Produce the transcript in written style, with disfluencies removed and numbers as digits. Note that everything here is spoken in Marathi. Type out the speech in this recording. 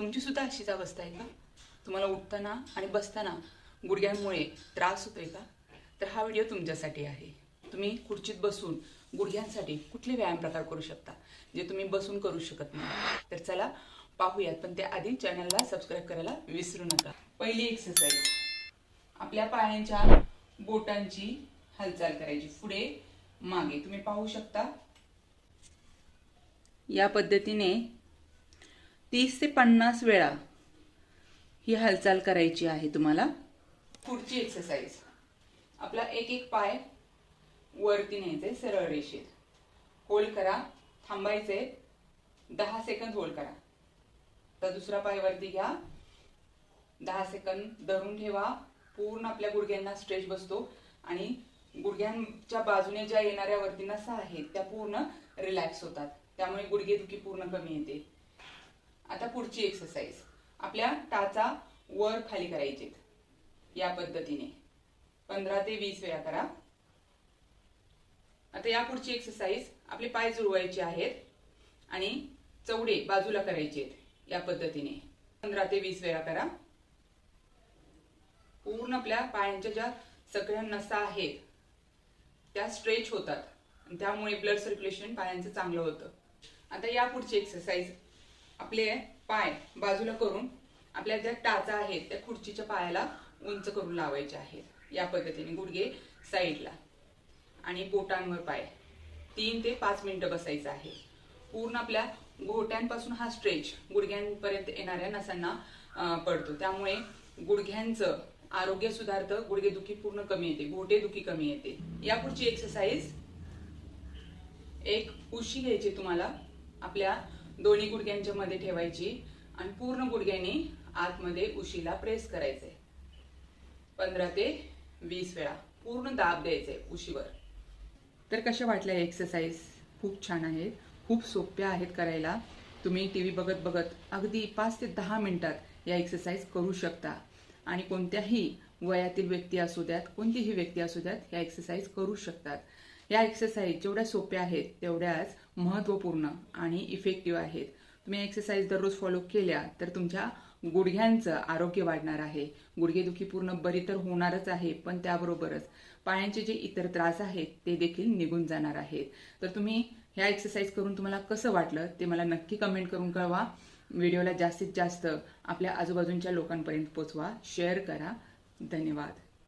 तुमची सुद्धा अशीच अवस्था आहे का? तुम्हाला उठताना आणि बसताना गुडघ्यांमुळे त्रास होतोय का? तर हा व्हिडिओ तुमच्यासाठी आहे। तुम्ही खुर्चीत बसून गुडघ्यांसाठी कुठले व्यायाम प्रकार करू शकता जे तुम्ही बसून करू शकत नाही। तर चला पाहूयात, पण त्याआधी चॅनलला सबस्क्राईब करायला विसरू नका। पहिली एक्सरसाइज, आपल्या पायांच्या बोटांची हालचाल करायची पुढे मागे। तुम्ही पाहू शकता या पद्धतीने 30 ते 50 वेळा ही हालचाल करायची आहे तुम्हाला। पुढची एक्सरसाइज, आपला एक पाय वरती न्यायचे सरळ रेषेत, होल्ड करा, थांबायचे 10 सेकंद होल्ड करा। तर दुसरा पाय वरती घ्या, 10 सेकंद धरून ठेवा, पूर्ण आपल्या गुडघ्यांना स्ट्रेच बसतो आणि गुडघ्यांच्या बाजूने ज्या येणाऱ्या वरती नसा आहेत त्या पूर्ण रिलॅक्स होतात, त्यामुळे गुडघेदुखी पूर्ण कमी येते। आता पुढची एक्सरसाइज, आपल्या टाचा वर खाली करायचे या पद्धतीने 15 ते 20 वेळा करा। आता या पुढची एक्सरसाइज, आपले पाय जुळवायचे आहेत आणि चवडे बाजूला करायचे या पद्धतीने 15 ते 20 वेळा करा। पूर्ण आपल्या पायांच्या ज्या सगळ्या नसा आहेत त्या स्ट्रेच होतात आणि त्यामुळे ब्लड सर्क्युलेशन पायांचं चांगलं होतं। आता या पुढची एक्सरसाइज, आपले पाय बाजूला करून आपल्या ज्या टाचा आहेत त्या खुर्चीच्या पायाला उंच करून लावायचे आहेत या पद्धतीने, गुडघे साईडला आणि बोटांवर पाय 3 ते 5 मिनिटं बसायचं आहे। पूर्ण आपल्या घोट्यांपासून हा स्ट्रेच गुडघ्यांपर्यंत येणाऱ्या नसांना पडतो, त्यामुळे गुडघ्यांचं आरोग्य सुधारतं, गुडघेदुखी पूर्ण कमी येते, घोटेदुखी कमी येते। या पुढची एक्सरसाइज, एक उशी घ्यायची तुम्हाला, आपल्या दोन्ही गुडघ्यांच्या मध्ये ठेवायची आणि पूर्ण गुडघ्याने आतमध्ये उशीला प्रेस करायचे 15 ते 20 वेळा, पूर्ण दाब द्यायचे उशीवर। तर कशा वाटल्या एक्सरसाइज? खूप छान आहेत, खूप सोप्या आहेत करायला। तुम्ही टीव्ही बघत बघत अगदी 5 ते 10 मिनिटात या एक्सरसाइज करू शकता आणि कोणत्याही वयातील व्यक्ती असू द्यात, कोणतीही व्यक्ती असू द्यात, या एक्सरसाइज करू शकतात। या एक्सरसाइज जेवढ्या सोप्या आहेत तेवढ्याच महत्त्वपूर्ण आणि इफेक्टिव्ह आहेत। तुम्ही एक्सरसाइज दररोज फॉलो केल्या तर तुमच्या गुडघ्यांचं आरोग्य वाढणार आहे, गुडघेदुखी पूर्ण बरी तर होणारच आहे, पण त्याबरोबरच पायांचे जे इतर त्रास आहेत ते देखील निघून जाणार आहेत। तर तुम्ही ह्या एक्सरसाइज करून तुम्हाला कसं वाटलं ते मला नक्की कमेंट करून कळवा। व्हिडिओला जास्तीत जास्त आपल्या आजूबाजूच्या लोकांपर्यंत पोहोचवा, शेअर करा। धन्यवाद।